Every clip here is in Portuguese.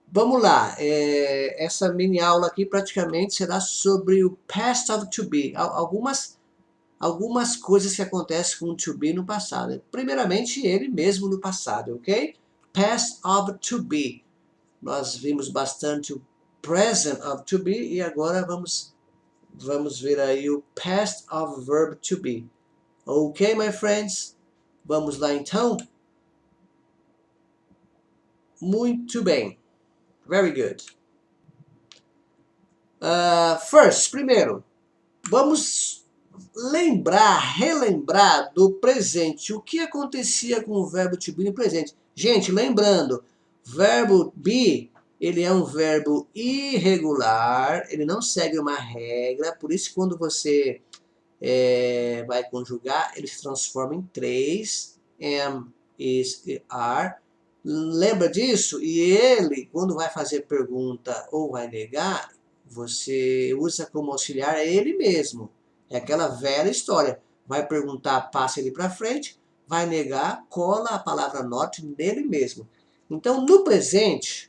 Vamos lá, essa mini aula aqui praticamente será sobre o past of to be, algumas coisas que acontecem com o to be no passado. Primeiramente, ele mesmo no passado, ok? Past of to be. Nós vimos bastante o present of to be e agora vamos ver aí o past of verb to be. Ok, my friends? Vamos lá então? Muito bem. Very good. Primeiro, vamos relembrar do presente. O que acontecia com o verbo to be no presente? Gente, lembrando, verbo be, ele é um verbo irregular, ele não segue uma regra, por isso que quando você vai conjugar, ele se transforma em três, am, is e are. Lembra disso? E ele, quando vai fazer pergunta ou vai negar, você usa como auxiliar ele mesmo. É aquela velha história. Vai perguntar, passa ele para frente, vai negar, cola a palavra not nele mesmo. Então, no presente,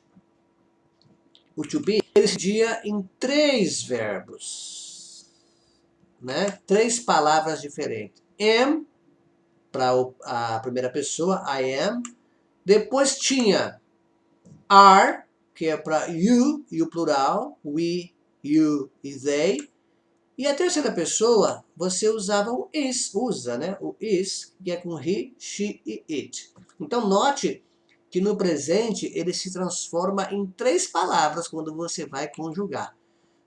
o to be, ele se dividia em três verbos, né? Três palavras diferentes. Am, para a primeira pessoa, I am. Depois tinha are, que é para you, e o plural, we, you e they. E a terceira pessoa, você usava o usa, né? O is, que é com he, she e it. Então, note que no presente ele se transforma em três palavras quando você vai conjugar.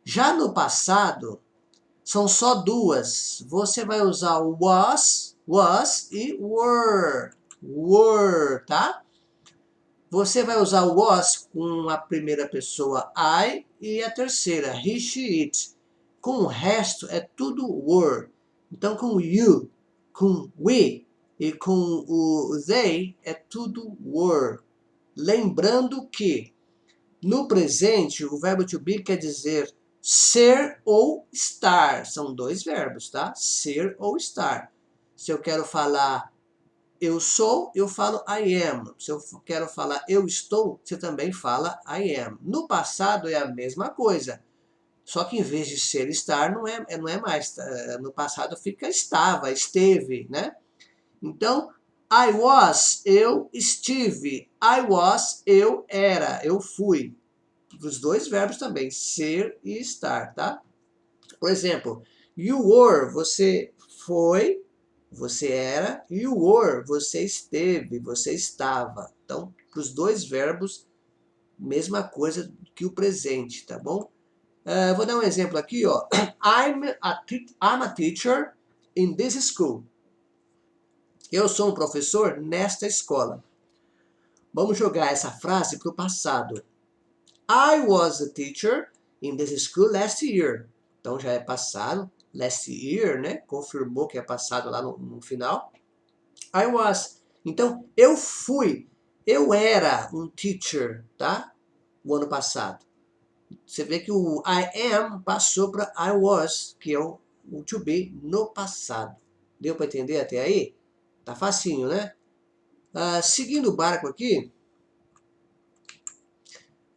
Já no passado, são só duas. Você vai usar o was e were, tá? Você vai usar o was com a primeira pessoa I e a terceira he, she, it. Com o resto é tudo were. Então com you, com we e com o they é tudo were. Lembrando que no presente o verbo to be quer dizer ser ou estar. São dois verbos, tá? Ser ou estar. Se eu quero falar eu sou, eu falo I am. Se eu quero falar eu estou, você também fala I am. No passado é a mesma coisa. Só que em vez de ser estar, não é mais. No passado fica estava, esteve, né? Então, I was, eu estive. I was, eu era, eu fui. Os dois verbos também, ser e estar, tá? Por exemplo, you were, você foi, você era, you were, você esteve, você estava. Então, para os dois verbos, mesma coisa que o presente, tá bom? Vou dar um exemplo aqui, ó. I'm a teacher in this school. Eu sou um professor nesta escola. Vamos jogar essa frase para o passado. I was a teacher in this school last year. Então já é passado. Last year, né? Confirmou que é passado lá no final. I was. Então, eu fui. Eu era um teacher, tá? O ano passado. Você vê que o I am passou para I was, que é o to be no passado. Deu para entender até aí? Tá facinho, né? Seguindo o barco aqui,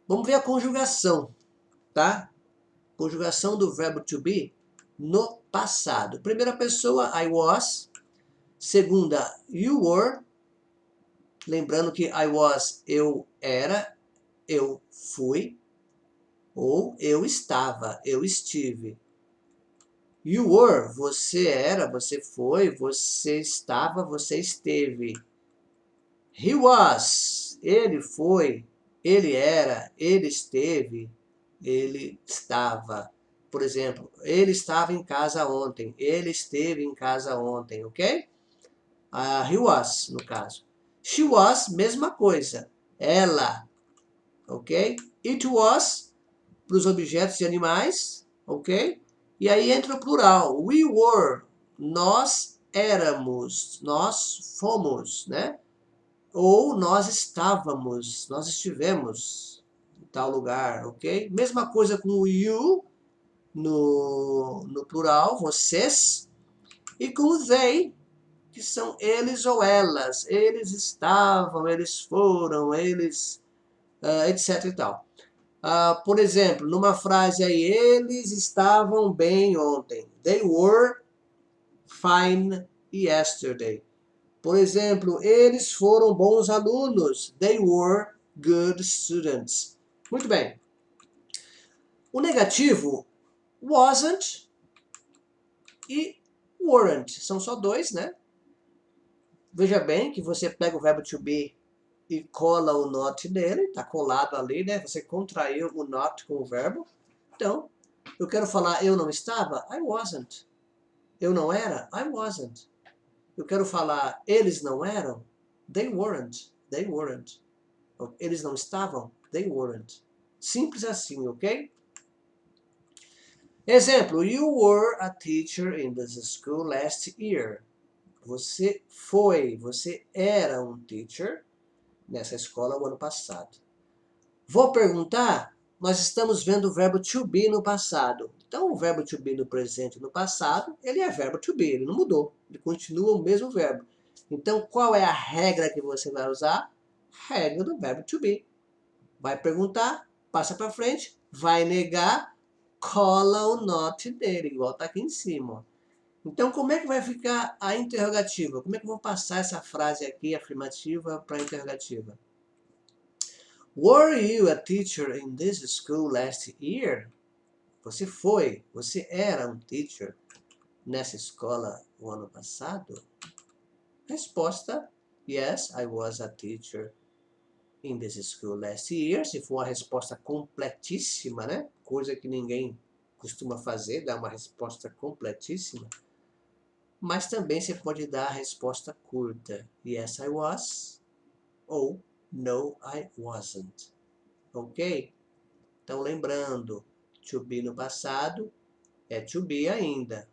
vamos ver a conjugação, tá? Conjugação do verbo to be no passado. Primeira pessoa, I was. Segunda, you were. Lembrando que I was, eu era, eu fui. Ou eu estava, eu estive. You were, você era, você foi, você estava, você esteve. He was, ele foi, ele era, ele esteve, ele estava. Por exemplo, ele estava em casa ontem, ele esteve em casa ontem, ok? He was, no caso. She was, mesma coisa. Ela, ok? It was, para os objetos e animais, ok? E aí entra o plural. We were, nós éramos, nós fomos, né? Ou nós estávamos, nós estivemos em tal lugar, ok? Mesma coisa com o you no plural, vocês, e com o they, que são eles ou elas. Eles estavam, eles foram, eles etc e tal. Por exemplo, numa frase aí, eles estavam bem ontem. They were fine yesterday. Por exemplo, eles foram bons alunos. They were good students. Muito bem. O negativo, wasn't e weren't. São só dois, né? Veja bem que você pega o verbo to be e cola o not nele, está colado ali, né? Você contraiu o not com o verbo. Então, eu quero falar eu não estava, I wasn't. Eu não era, I wasn't. Eu quero falar eles não eram, they weren't. They weren't. Eles não estavam, they weren't. Simples assim, ok? Exemplo, you were a teacher in this school last year. Você era um teacher nessa escola o ano passado. Vou perguntar, nós estamos vendo o verbo to be no passado. Então, o verbo to be no presente e no passado, ele é verbo to be, ele não mudou. Ele continua o mesmo verbo. Então, qual é a regra que você vai usar? Regra do verbo to be. Vai perguntar, passa para frente, vai negar, cola o not dele, igual está aqui em cima. Então, como é que vai ficar a interrogativa? Como é que eu vou passar essa frase aqui, afirmativa, para a interrogativa? Were you a teacher in this school last year? Você era um teacher nessa escola o ano passado? Resposta, yes, I was a teacher in this school last year. Se for uma resposta completíssima, né? Coisa que ninguém costuma fazer, dar uma resposta completíssima. Mas também você pode dar a resposta curta. Yes, I was. Ou no, I wasn't. Ok? Então, lembrando, to be no passado é to be ainda.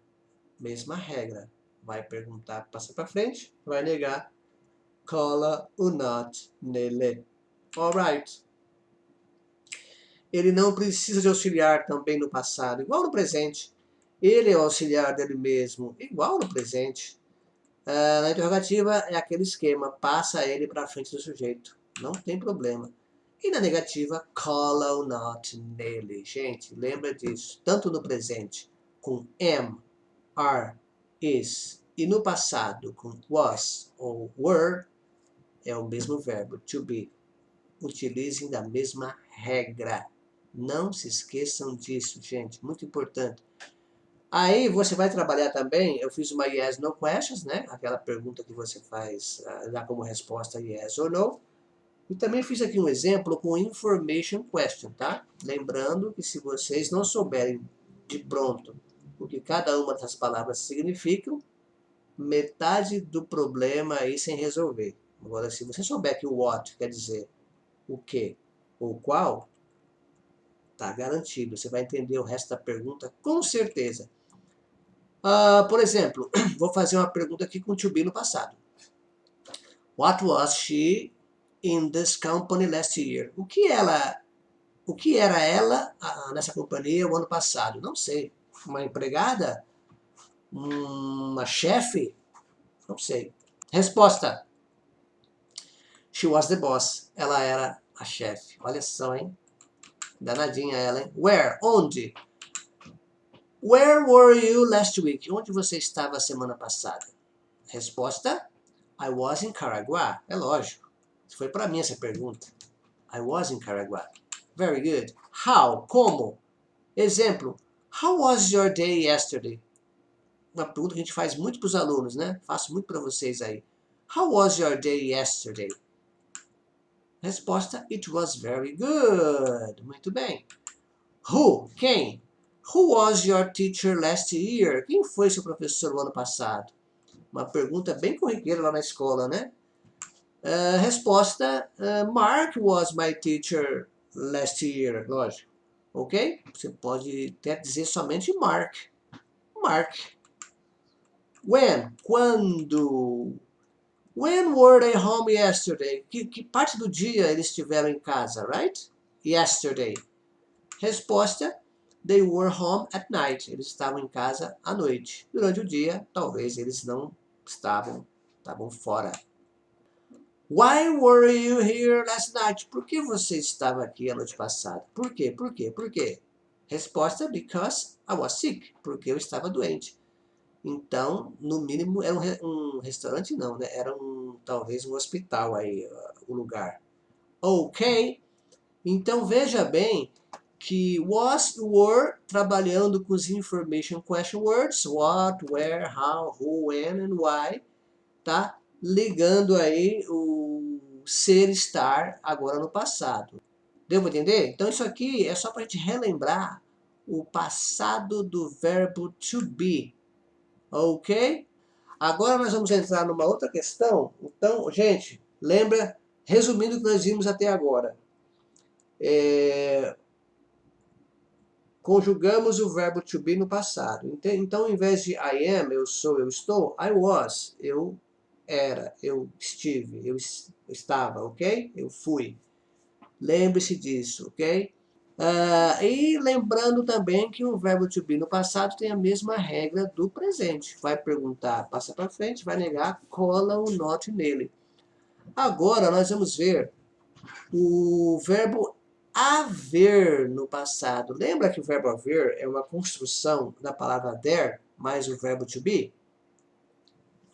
Mesma regra. Vai perguntar, passa para frente, vai negar, cola o not nele. Alright. Ele não precisa de auxiliar também no passado, igual no presente. Ele é o auxiliar dele mesmo, igual no presente. Na interrogativa é aquele esquema, passa ele para frente do sujeito. Não tem problema. E na negativa, cola o not nele. Gente, lembra disso. Tanto no presente, com am, are, is. E no passado, com was ou were, é o mesmo verbo, to be. Utilizem da mesma regra. Não se esqueçam disso, gente. Muito importante. Aí você vai trabalhar também, eu fiz uma yes, no questions, né? Aquela pergunta que você faz, dá como resposta yes ou no. E também fiz aqui um exemplo com information question, tá? Lembrando que se vocês não souberem de pronto o que cada uma dessas palavras significam, metade do problema aí sem resolver. Agora, se você souber que o what quer dizer o que ou qual, tá garantido. Você vai entender o resto da pergunta com certeza. Por exemplo, vou fazer uma pergunta aqui com to be no passado. What was she in this company last year? O que era ela nessa companhia o ano passado? Não sei. Uma empregada? Uma chefe? Não sei. Resposta. She was the boss. Ela era a chefe. Olha só, hein? Danadinha ela, hein? Where? Onde? Where were you last week? Onde você estava a semana passada? Resposta. I was in Caraguá. É lógico. Foi para mim essa pergunta. I was in Caraguá. Very good. How? Como? Exemplo. How was your day yesterday? Uma pergunta que a gente faz muito para os alunos, né? Faço muito para vocês aí. How was your day yesterday? Resposta. It was very good. Muito bem. Who? Quem? Who was your teacher last year? Quem foi seu professor no ano passado? Uma pergunta bem corriqueira lá na escola, né? Resposta, Mark was my teacher last year, lógico. Ok? Você pode até dizer somente Mark. Mark. When? Quando? When were they home yesterday? Que parte do dia eles estiveram em casa, right? Yesterday. Resposta, they were home at night. Eles estavam em casa à noite. Durante o dia, talvez eles não estavam fora. Why were you here last night? Por que você estava aqui a noite passada? Por quê? Por quê? Por quê? Resposta, because I was sick. Porque eu estava doente. Então, no mínimo, era um restaurante não, né? Era talvez um hospital aí, o lugar. Ok? Então, veja bem que was, were, trabalhando com os information question words, what, where, how, who, when and why, tá? Ligando aí o ser, estar, agora no passado. Deu para entender? Então isso aqui é só para a gente relembrar o passado do verbo to be, ok? Agora nós vamos entrar numa outra questão. Então, gente, lembra, resumindo o que nós vimos até agora. Conjugamos o verbo to be no passado. Então, em vez de I am, eu sou, eu estou, I was, eu era, eu estive, eu estava, ok? Eu fui. Lembre-se disso, ok? E lembrando também que o verbo to be no passado tem a mesma regra do presente. Vai perguntar, passa para frente, vai negar, cola o not nele. Agora nós vamos ver o verbo haver no passado. Lembra que o verbo haver é uma construção da palavra there mais o verbo to be?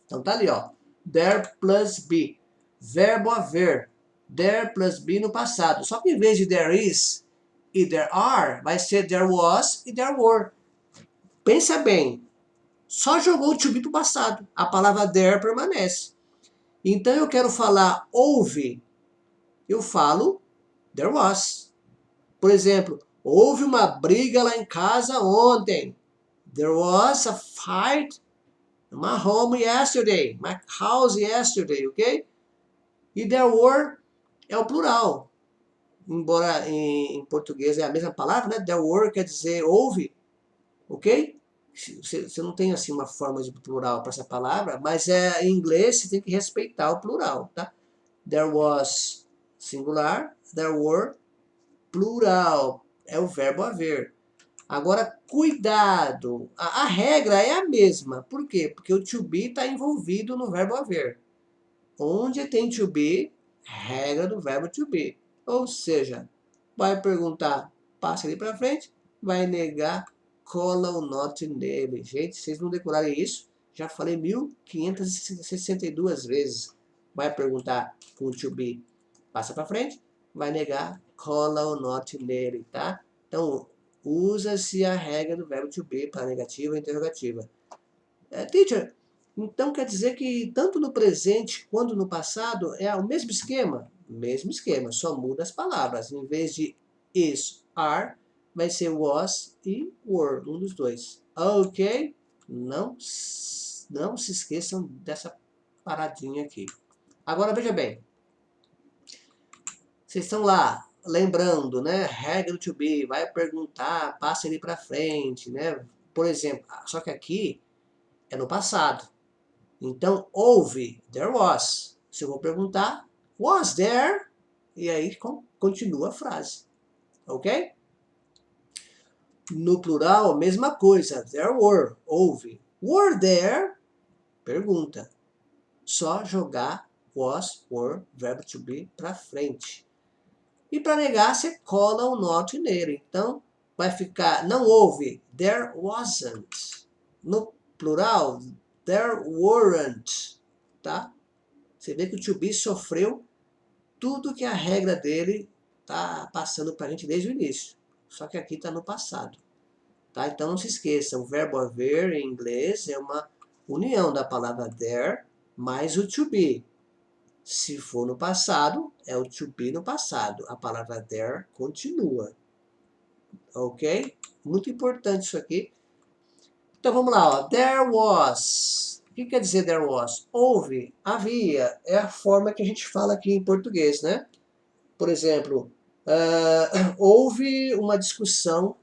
Então tá ali, ó. There plus be. Verbo haver. There plus be no passado. Só que em vez de there is e there are, vai ser there was e there were. Pensa bem. Só jogou o to be pro passado. A palavra there permanece. Então eu quero falar houve. Eu falo there was. Por exemplo, houve uma briga lá em casa ontem. There was a fight in my home yesterday. My house yesterday, ok? E there were é o plural. Embora em português é a mesma palavra, né? There were quer dizer houve, ok? Você não tem assim uma forma de plural para essa palavra, mas em inglês você tem que respeitar o plural, tá? There was singular, there were plural, é o verbo haver. Agora, cuidado, a regra é a mesma. Por quê? Porque o to be está envolvido no verbo haver. Onde tem to be, regra do verbo to be. Ou seja, vai perguntar, passa ali para frente, vai negar, cola o not nele. Gente, vocês não decorarem isso? Já falei 1562 vezes. Vai perguntar com to be, passa para frente, vai negar, cola o not nele, tá? Então, usa-se a regra do verbo to be para negativa e interrogativa. Teacher, então quer dizer que tanto no presente quanto no passado é o mesmo esquema? Mesmo esquema, só muda as palavras. Em vez de is, are, vai ser was e were, um dos dois. Ok? Não se esqueçam dessa paradinha aqui. Agora veja bem. Vocês estão lá, lembrando, né? Regra do to be, vai perguntar, passa ele para frente, né? Por exemplo, só que aqui é no passado. Então, houve, there was. Se eu vou perguntar, was there? E aí continua a frase. Ok? No plural, a mesma coisa. There were, houve. Were there? Pergunta. Só jogar was, were, verbo to be para frente. E para negar, você cola o not nele. Então, vai ficar, não houve, there wasn't. No plural, there weren't. Tá? Você vê que o to be sofreu tudo que a regra dele está passando para a gente desde o início. Só que aqui está no passado. Tá? Então não se esqueça, o verbo haver em inglês é uma união da palavra there mais o to be. Se for no passado, é o to be no passado. A palavra there continua. Ok? Muito importante isso aqui. Então vamos lá. Ó. There was. O que quer dizer there was? Houve, havia. É a forma que a gente fala aqui em português, né? Por exemplo, houve uma discussão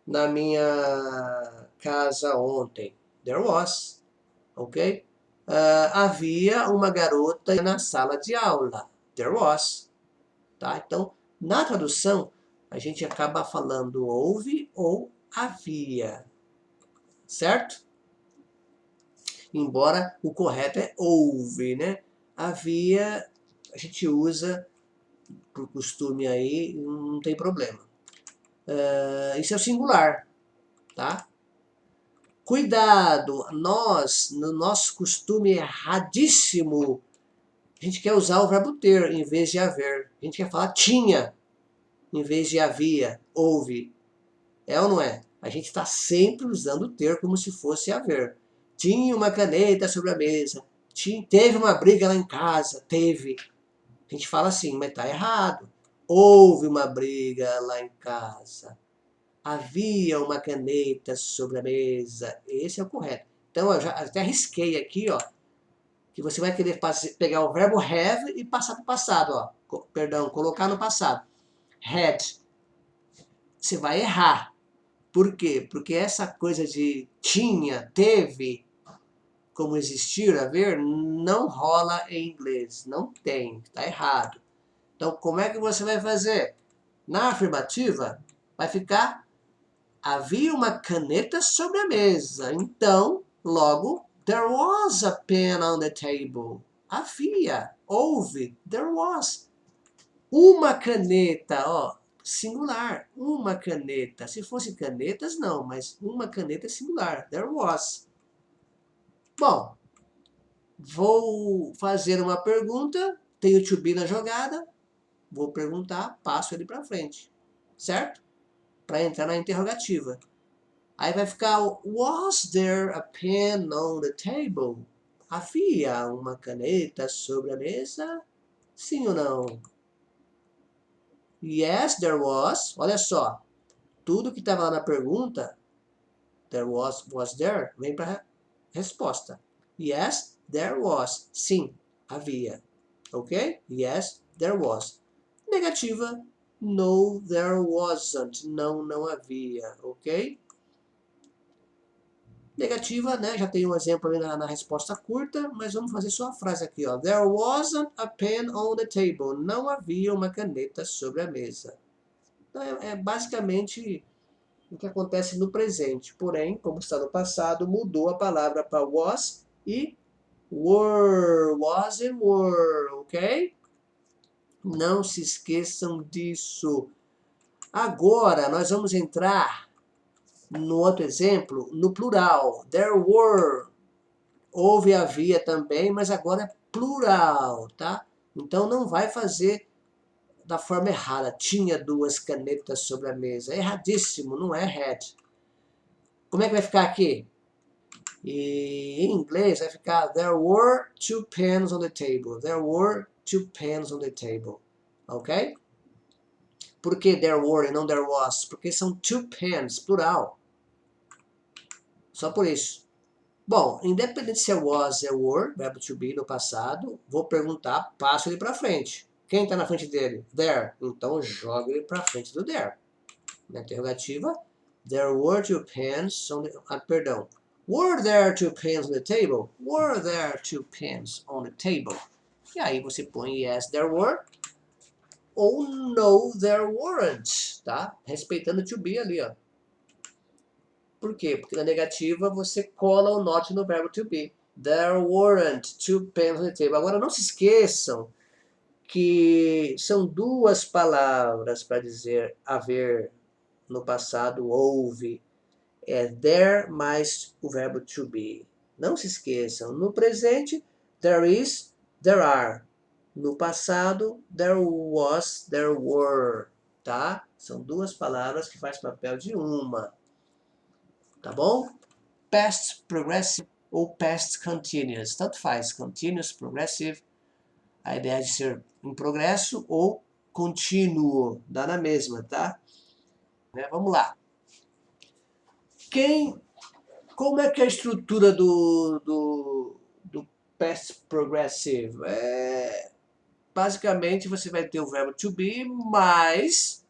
na minha casa ontem. There was. Ok? Havia uma garota na sala de aula. There was. Tá? Então, na tradução, a gente acaba falando houve ou havia. Certo? Embora o correto é houve, né? havia, a gente usa por costume aí, não tem problema. Isso é o singular, tá? Cuidado, nós, no nosso costume erradíssimo, a gente quer usar o verbo ter em vez de haver. A gente quer falar tinha em vez de havia, houve. É ou não é? A gente está sempre usando ter como se fosse haver. Tinha uma caneta sobre a mesa. Teve uma briga lá em casa. Teve. A gente fala assim, mas está errado. Houve uma briga lá em casa. Havia uma caneta sobre a mesa. Esse é o correto. Então, eu já até risquei aqui, ó, que você vai querer pegar o verbo have e passar para o passado, ó. Perdão, colocar no passado. Had. Você vai errar. Por quê? Porque essa coisa de tinha, teve, como existir, haver, não rola em inglês. Não tem, está errado. Então, como é que você vai fazer? Na afirmativa, vai ficar: havia uma caneta sobre a mesa. Então, logo, there was a pen on the table. Havia, houve, there was. Uma caneta, ó, singular, uma caneta. Se fosse canetas, não, mas uma caneta singular, there was. Bom, vou fazer uma pergunta, tenho to be na jogada, vou perguntar, passo ele para frente, certo? Para entrar na interrogativa. Aí vai ficar: was there a pen on the table? Havia uma caneta sobre a mesa? Sim ou não? Yes, there was. Olha só, tudo que estava lá na pergunta, there was there, vem para a resposta. Yes, there was. Sim, havia. Ok? Yes, there was. Negativa, no, there wasn't. Não, não havia. Ok? Negativa, né? Já tem um exemplo ali na resposta curta, mas vamos fazer só a frase aqui, ó. There wasn't a pen on the table. Não havia uma caneta sobre a mesa. Então, é basicamente o que acontece no presente. Porém, como está no passado, mudou a palavra para was e were. Was e were, ok? Não se esqueçam disso. Agora, nós vamos entrar no outro exemplo, no plural. There were. Houve, havia também, mas agora é plural, tá? Então não vai fazer da forma errada. Tinha duas canetas sobre a mesa. É erradíssimo, não é had. Como é que vai ficar aqui? E em inglês vai ficar: there were two pens on the table. There were two pens on the table. Ok? Por que there were e não there was? Porque são two pens, plural. Só por isso. Bom, independente se é was ou were, verbo to be no passado, vou perguntar, passo ele para frente. Quem está na frente dele? There. Então, joga ele para frente do there. Na interrogativa, there were two pens on the... perdão. Were there two pens on the table? Were there two pens on the table? E aí você põe yes, there were, ou no, there weren't, tá? Respeitando to be ali, ó. Por quê? Porque na negativa você cola o not no verbo to be. There weren't two pens on the table. Agora não se esqueçam que são duas palavras para dizer haver no passado, houve. É there mais o verbo to be. Não se esqueçam. No presente, there is, there are. No passado, there was, there were. Tá? São duas palavras que fazem papel de uma. Tá bom? Past progressive ou past continuous. Tanto faz. Continuous, progressive. A ideia de ser em progresso ou contínuo. Dá na mesma, tá? Vamos lá. Como é que é a estrutura do past progressive? Basicamente, você vai ter o verbo to be mais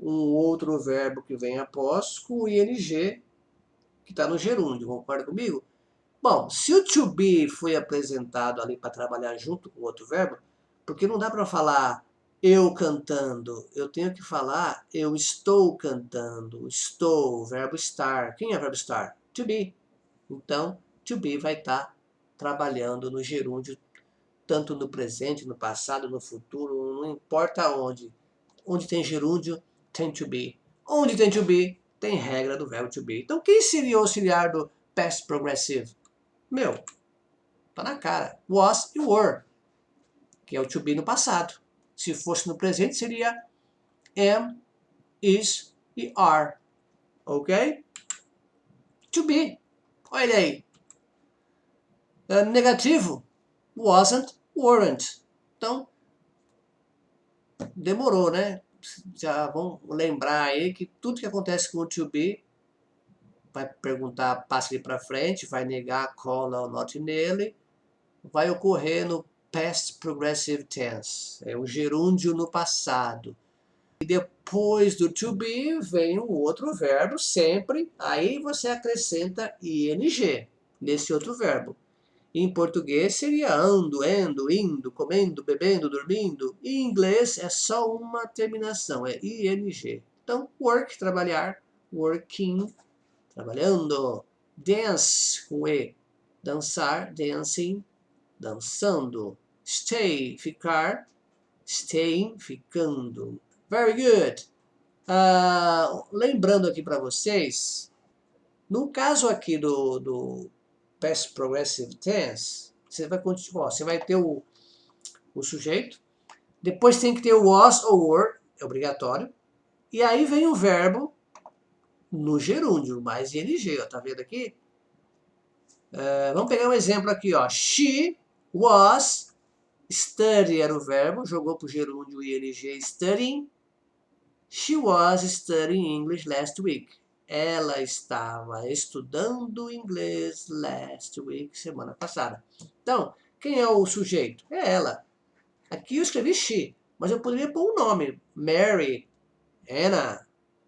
um outro verbo que vem após com o ing, que está no gerúndio. Concorda comigo? Bom, se o to be foi apresentado ali para trabalhar junto com outro verbo, porque não dá para falar eu cantando, eu tenho que falar eu estou cantando. Estou, verbo estar. Quem é verbo estar? To be. Então, to be vai estar trabalhando no gerúndio tanto no presente, no passado, no futuro, não importa onde. Onde tem gerúndio, tem to be. Onde tem to be, tem regra do verbo to be. Então, quem seria o auxiliar do past progressive? Meu, tá na cara. Was e were, que é o to be no passado. Se fosse no presente, seria am, is e are. Ok? To be. Olha aí. Negativo. Wasn't, weren't. Então, demorou, né? Já vão lembrar aí que tudo que acontece com o to be vai perguntar, passa ele para frente, vai negar, cola ou not nele, vai ocorrer no past progressive tense, é o gerúndio no passado. E depois do to be vem um outro verbo, sempre, aí você acrescenta ing nesse outro verbo. Em português seria ando, indo, comendo, bebendo, dormindo. Em inglês é só uma terminação, é ing. Então, work, trabalhar, working, trabalhando. Dance, com E, dançar, dancing, dançando. Stay, ficar, staying, ficando. Very good. Lembrando aqui para vocês, no caso aqui do past progressive tense, você vai continuar, você vai ter o sujeito, depois tem que ter o was ou were, é obrigatório, e aí vem o verbo no gerúndio, mais ing, ó, tá vendo aqui? Vamos pegar um exemplo aqui, ó. She was, study era o verbo, jogou pro gerúndio ing, studying. She was studying English last week. Ela estava estudando inglês last week, semana passada. Então, quem é o sujeito? É ela. Aqui eu escrevi she, mas eu poderia pôr um nome. Mary, Anna,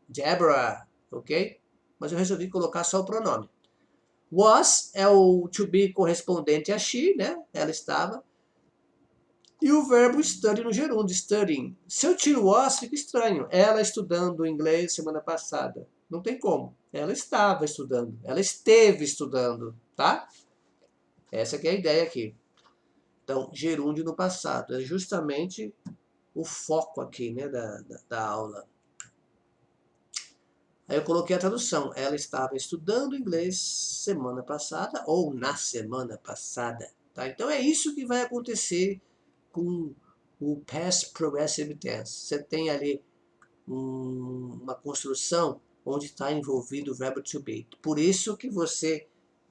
Deborah, ok? Mas eu resolvi colocar só o pronome. Was é o to be correspondente a she, né? Ela estava. E o verbo study no gerúndio, studying. Se eu tiro was, fica estranho. Ela estudando inglês semana passada. Não tem como. Ela estava estudando. Ela esteve estudando, tá? Essa que é a ideia aqui. Então, gerúndio no passado. É justamente o foco aqui, né, da aula. Aí eu coloquei a tradução. Ela estava estudando inglês semana passada ou na semana passada. Tá? Então, é isso que vai acontecer com o past progressive tense. Você tem ali uma construção onde está envolvido o verbo to be. Por isso que você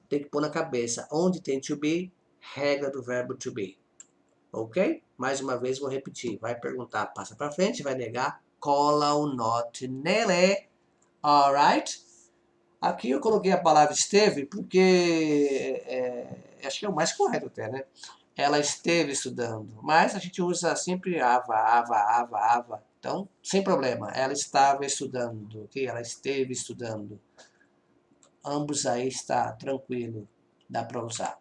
tem que pôr na cabeça, onde tem to be, regra do verbo to be. Ok? Mais uma vez vou repetir. Vai perguntar, passa para frente, vai negar, cola o not nele. Alright? Aqui eu coloquei a palavra esteve porque acho que é o mais correto até, né? Ela esteve estudando, mas a gente usa sempre ava. Então, sem problema, ela estava estudando, ok? Ela esteve estudando. Ambos aí está tranquilo, dá para usar,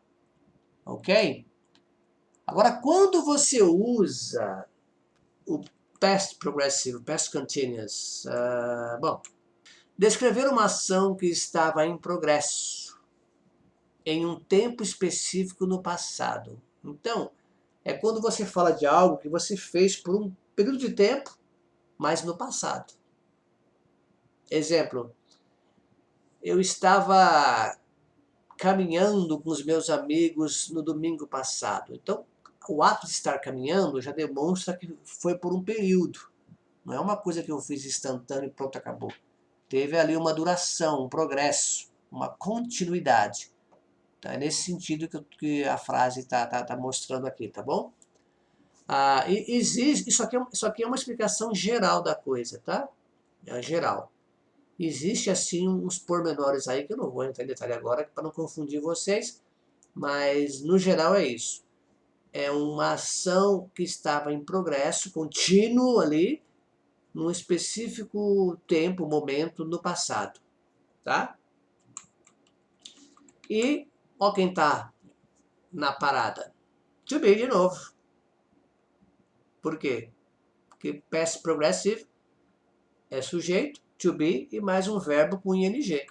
ok? Agora, quando você usa o past progressive, past continuous, bom, descrever uma ação que estava em progresso, em um tempo específico no passado. Então, é quando você fala de algo que você fez por um período de tempo, mas no passado. Exemplo, eu estava caminhando com os meus amigos no domingo passado. Então, o ato de estar caminhando já demonstra que foi por um período. Não é uma coisa que eu fiz instantâneo e pronto, acabou. Teve ali uma duração, um progresso, uma continuidade. Tá? É nesse sentido que a frase está mostrando aqui, tá bom? Isso aqui é uma explicação geral da coisa, tá? É geral. Existe, assim, uns pormenores aí, que eu não vou entrar em detalhe agora, para não confundir vocês, mas, no geral, é isso. É uma ação que estava em progresso, contínuo ali, num específico tempo, momento, no passado, tá? E, ó quem tá na parada. To be de novo. Por quê? Porque past progressive é sujeito, to be, e mais um verbo com ing.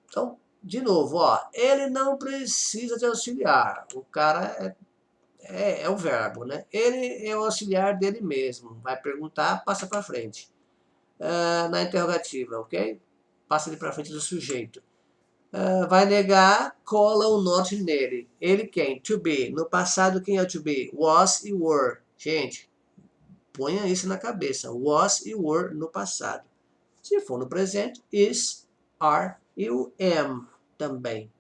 Então, de novo, ó, ele não precisa de auxiliar. O cara é o verbo, né? Ele é o auxiliar dele mesmo. Vai perguntar, passa para frente. Na interrogativa, ok? Passa ele para frente do sujeito. Vai negar, cola o not nele. Ele quem? To be. No passado, quem é o to be? Was e were. Gente, ponha isso na cabeça. Was e were no passado. Se for no presente, is, are e o am também.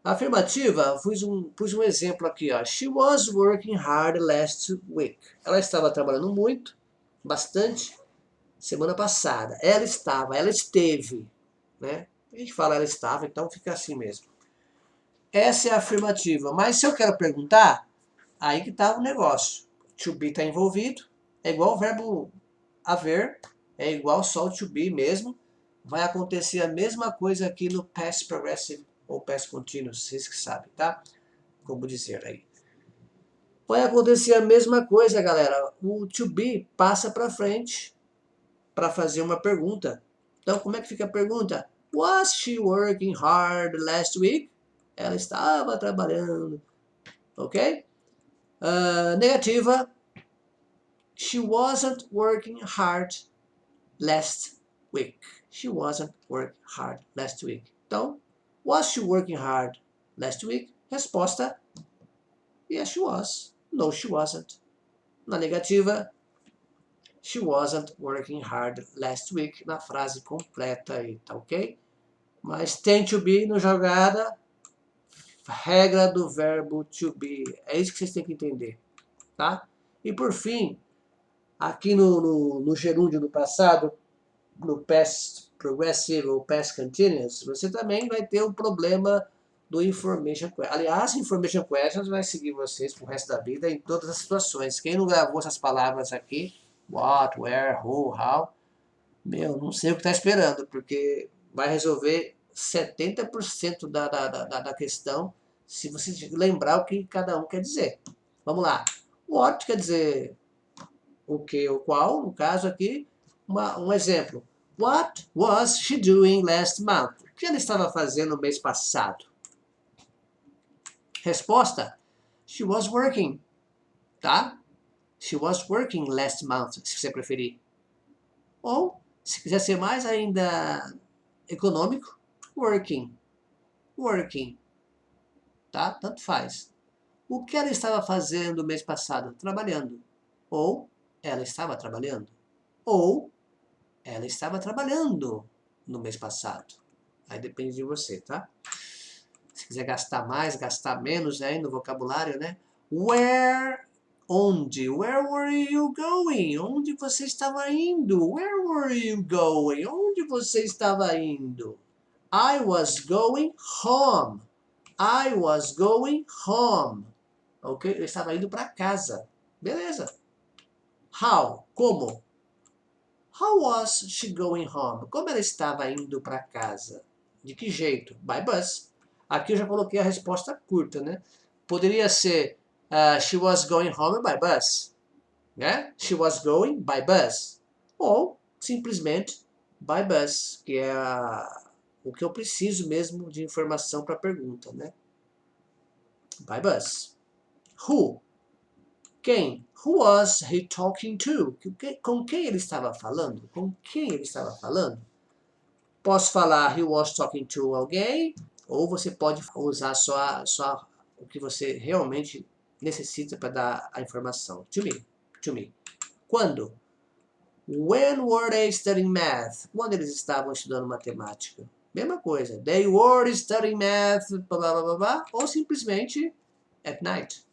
A afirmativa, pus um exemplo aqui. Ó. She was working hard last week. Ela estava trabalhando muito, bastante, semana passada. Ela esteve. Né? A gente fala ela estava, então fica assim mesmo. Essa é a afirmativa. Mas se eu quero perguntar, aí que está o negócio. To be está envolvido, é igual o verbo haver, é igual só o to be mesmo. Vai acontecer a mesma coisa aqui no past progressive ou past continuous, vocês que sabem, tá? Como dizer aí. Vai acontecer a mesma coisa, galera. O to be passa para frente para fazer uma pergunta. Então, como é que fica a pergunta? Was she working hard last week? Ela estava trabalhando, ok? Negativa. She wasn't working hard last week. She wasn't working hard last week. Então, was she working hard last week? Resposta, yes, she was. No, she wasn't. Na negativa, she wasn't working hard last week. Na frase completa aí, tá ok? Mas tem to be no jogada, regra do verbo to be. É isso que vocês têm que entender, tá? E por fim, aqui no gerúndio do passado, no past progressive ou past continuous, você também vai ter o problema do information question. Aliás, information questions vai seguir vocês pro resto da vida em todas as situações. Quem não gravou essas palavras aqui, what, where, who, how, não sei o que está esperando, porque vai resolver 70% da questão se você lembrar o que cada um quer dizer. Vamos lá. What quer dizer o que ou qual, no caso aqui, um exemplo. What was she doing last month? O que ela estava fazendo no mês passado? Resposta, she was working, tá? She was working last month, se você preferir. Ou, se quiser ser mais ainda econômico, working, tá? Tanto faz. O que ela estava fazendo no mês passado? Trabalhando. Ou, ela estava trabalhando. Ou, ela estava trabalhando no mês passado. Aí depende de você, tá? Se quiser gastar mais, gastar menos aí no vocabulário, né? Where, onde? Where were you going? Onde você estava indo? Where were you going? Onde você estava indo? I was going home. I was going home. Ok? Eu estava indo para casa. Beleza. How? Como? How was she going home? Como ela estava indo para casa? De que jeito? By bus. Aqui eu já coloquei a resposta curta, né? Poderia ser she was going home by bus. Né? She was going by bus. Ou simplesmente by bus, que é o que eu preciso mesmo de informação para a pergunta, né? By bus. Who? Quem? Who was he talking to? Com quem ele estava falando? Com quem ele estava falando? Posso falar he was talking to alguém, ou você pode usar só o que você realmente necessita para dar a informação. To me. Quando? When were they studying math? Quando eles estavam estudando matemática? Mesma coisa. They were studying math, blá, blá, blá, blá, ou simplesmente at night,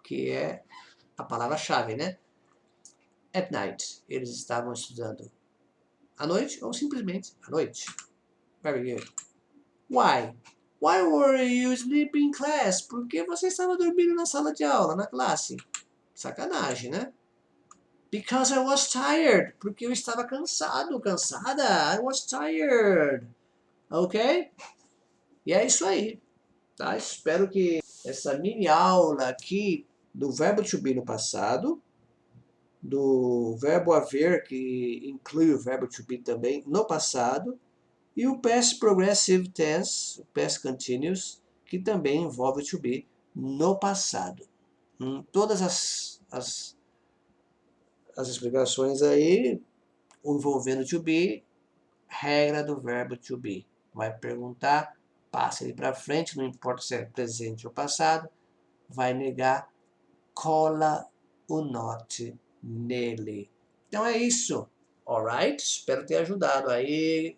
que é a palavra-chave, né? At night. Eles estavam estudando à noite ou simplesmente à noite. Very good. Why? Why were you sleeping in class? Por que você estava dormindo na sala de aula, na classe? Sacanagem, né? Because I was tired. Porque eu estava cansado, cansada. I was tired. Ok? E é isso aí. Tá? Espero que essa mini aula aqui do verbo to be no passado, do verbo haver, que inclui o verbo to be também no passado, e o past progressive tense, o past continuous, que também envolve o to be no passado. Todas as explicações aí envolvendo to be, regra do verbo to be. Vai perguntar, passa ele para frente, não importa se é presente ou passado, vai negar, cola o not nele. Então é isso, alright? Espero ter ajudado aí.